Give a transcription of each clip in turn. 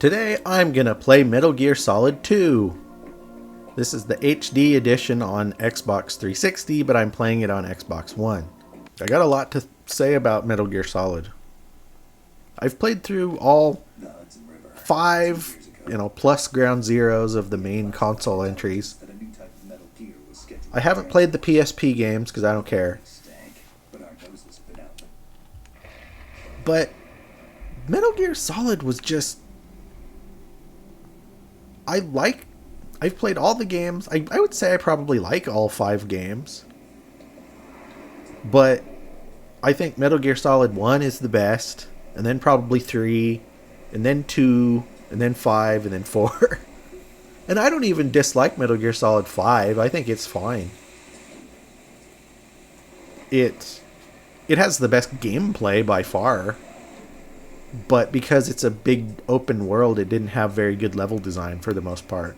Today I'm gonna play Metal Gear Solid 2. This is the HD edition on Xbox 360, but I'm playing it on Xbox One. I got a lot to say about Metal Gear Solid. I've played through all 5, plus Ground Zeroes of the main console entries. I haven't played the PSP games because I don't care. But Metal Gear Solid was just... I've played all the games. I would say I probably like all 5 games. But I think Metal Gear Solid 1 is the best. And then probably 3. And then 2. And then 5. And then 4. And I don't even dislike Metal Gear Solid 5. I think it's fine. It has the best gameplay by far. But because it's a big open world, it didn't have very good level design for the most part.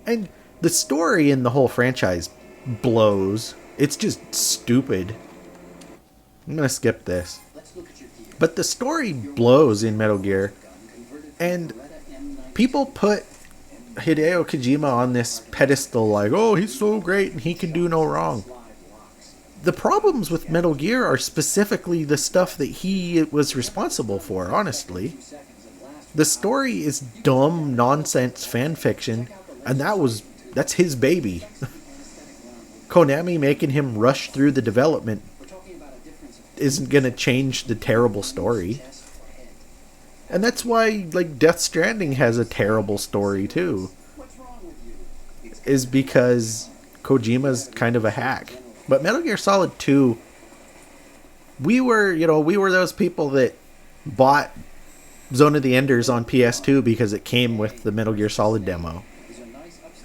And the story in the whole franchise blows. It's just stupid. I'm going to skip this. But the story blows in Metal Gear. And people put Hideo Kojima on this pedestal like, oh, he's so great and he can do no wrong. The problems with Metal Gear are specifically the stuff that he was responsible for, honestly. The story is dumb, nonsense fan fiction, and that's his baby. Konami making him rush through the development isn't going to change the terrible story. And that's why, Death Stranding has a terrible story, too. Is because Kojima's kind of a hack. But Metal Gear Solid 2, we were those people that bought Zone of the Enders on PS2 because it came with the Metal Gear Solid demo.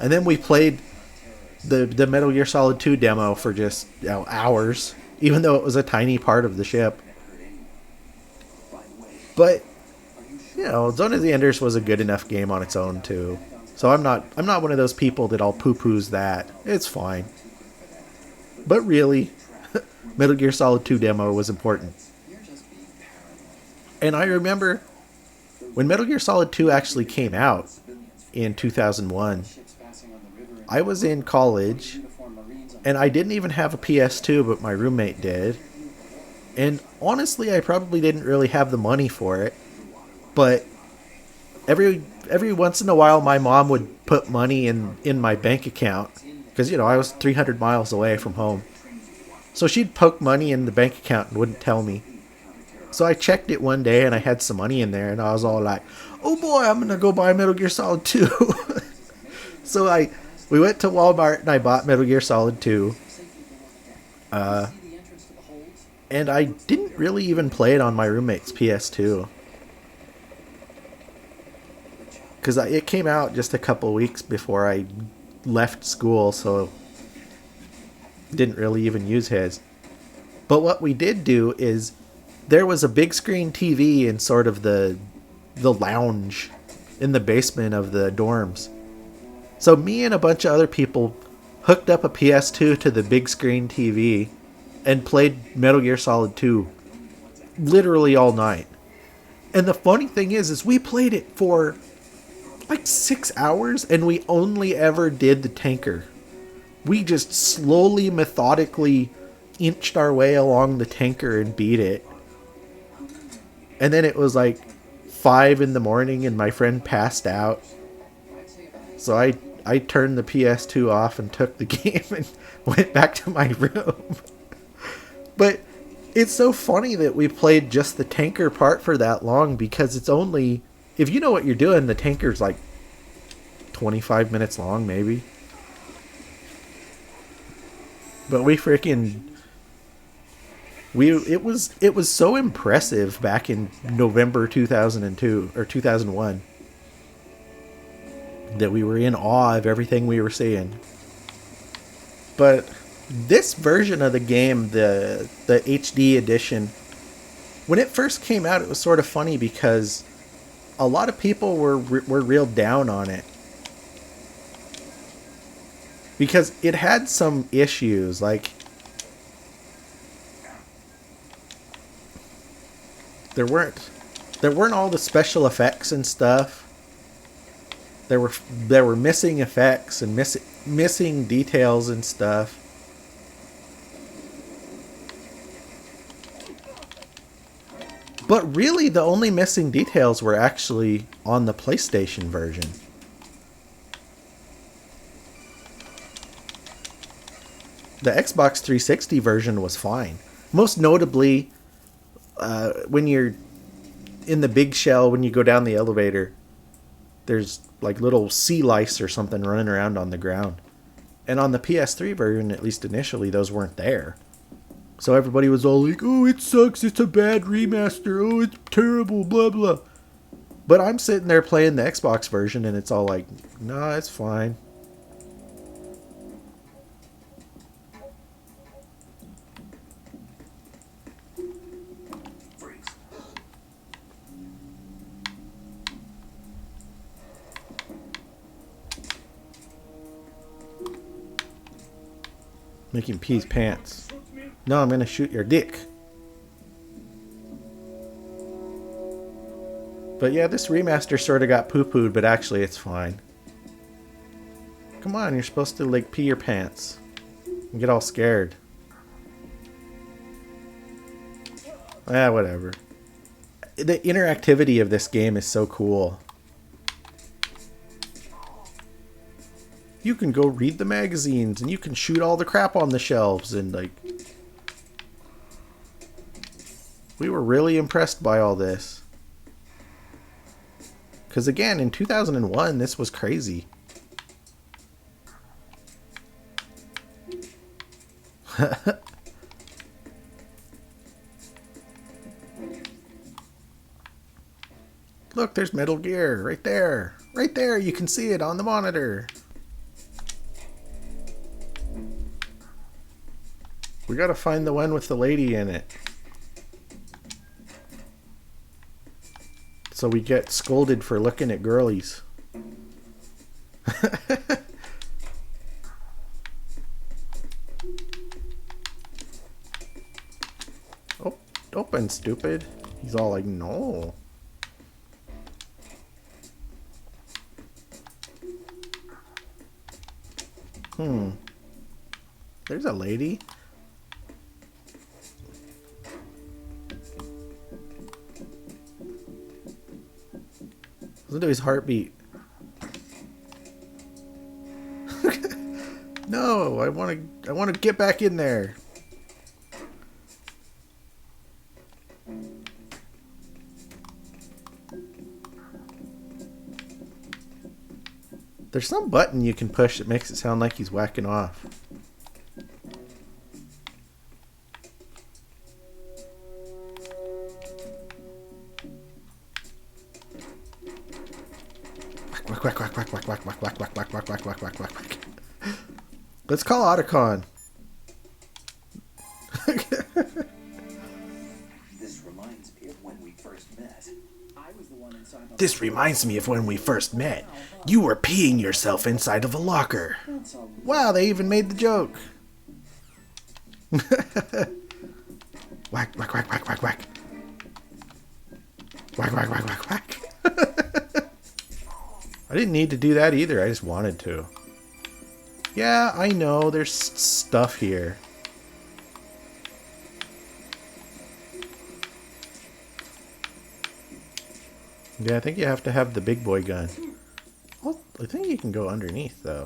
And then we played the Metal Gear Solid 2 demo for just hours, even though it was a tiny part of the ship. But, Zone of the Enders was a good enough game on its own too. So I'm not one of those people that all poo-poos that. It's fine. But really, Metal Gear Solid 2 demo was important. And I remember when Metal Gear Solid 2 actually came out in 2001, I was in college, and I didn't even have a PS2, but my roommate did. And honestly, I probably didn't really have the money for it, but every once in a while, my mom would put money in my bank account. Because, I was 300 miles away from home. So she'd poke money in the bank account and wouldn't tell me. So I checked it one day and I had some money in there. And I was all like, oh boy, I'm going to go buy Metal Gear Solid 2. So we went to Walmart and I bought Metal Gear Solid 2. And I didn't really even play it on my roommate's PS2. Because it came out just a couple weeks before I left school, so didn't really even use his. But what we did do is there was a big screen TV in sort of the lounge in the basement of the dorms. So me and a bunch of other people hooked up a PS2 to the big screen TV and played Metal Gear Solid 2 literally all night. And the funny thing is we played it for 6 hours, and we only ever did the tanker. We just slowly, methodically inched our way along the tanker and beat it. And then it was 5 in the morning and my friend passed out. So I turned the PS2 off and took the game and went back to my room. But it's so funny that we played just the tanker part for that long, because it's only... If you know what you're doing, the tanker's 25 minutes long, maybe. But it was so impressive back in November 2002 or 2001 that we were in awe of everything we were seeing. But this version of the game, the HD edition, when it first came out, it was sort of funny because a lot of people were real down on it. Because it had some issues, there weren't all the special effects and stuff. There were missing effects and missing details and stuff. But really, the only missing details were actually on the PlayStation version. The Xbox 360 version was fine. Most notably, when you're in the big shell, when you go down the elevator, there's like little sea lice or something running around on the ground. And on the PS3 version, at least initially, those weren't there. So everybody was all like, oh, it sucks, it's a bad remaster, oh, it's terrible, blah, blah. But I'm sitting there playing the Xbox version, and it's all like, no, it's fine. Making peas pants. No, I'm gonna shoot your dick. But yeah, this remaster sort of got poo-pooed, but actually it's fine. Come on, you're supposed to like pee your pants and get all scared. Ah, whatever. The interactivity of this game is so cool. You can go read the magazines and you can shoot all the crap on the shelves and like... We were really impressed by all this. Because again, in 2001, this was crazy. Look, there's Metal Gear right there. Right there, you can see it on the monitor. We gotta find the one with the lady in it. So we get scolded for looking at girlies. Oh, open, stupid. He's all like, no. There's a lady. Listen to his heartbeat. No, I want to get back in there. There's some button you can push that makes it sound like he's whacking off. Whack, whack, whack, whack, whack, whack, whack, whack, whack, whack, whack, whack, whack, whack, whack. Let's call Otacon. This reminds me of when we first met. This reminds me of when we first met. You were peeing yourself inside of a locker. Wow, they even made the joke. Whack, whack, whack, whack, whack, whack. Whack, whack, whack, whack, whack. I didn't need to do that either, I just wanted to. Yeah, I know, there's stuff here. Yeah, I think you have to have the big boy gun. Well, I think you can go underneath, though.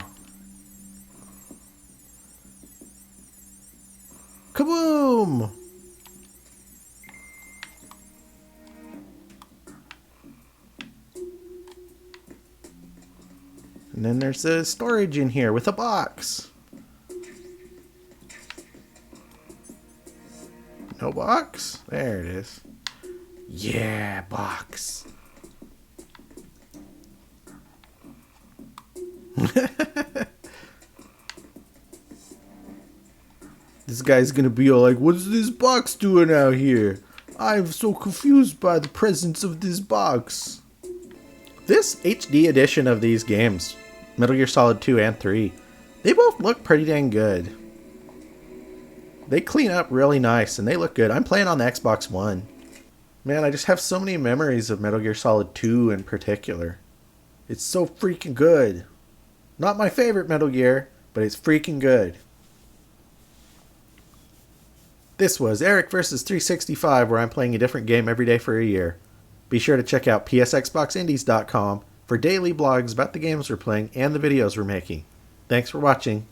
Kaboom! And then there's a storage in here with a box. No box? There it is. Yeah, box. This guy's gonna be all like, what's this box doing out here? I'm so confused by the presence of this box. This HD edition of these games, Metal Gear Solid 2 and 3, they both look pretty dang good. They clean up really nice and they look good. I'm playing on the Xbox One. Man, I just have so many memories of Metal Gear Solid 2 in particular. It's so freaking good. Not my favorite Metal Gear, but it's freaking good. This was Eric vs. 365, where I'm playing a different game every day for a year. Be sure to check out psxboxindies.com for daily blogs about the games we're playing and the videos we're making. Thanks for watching.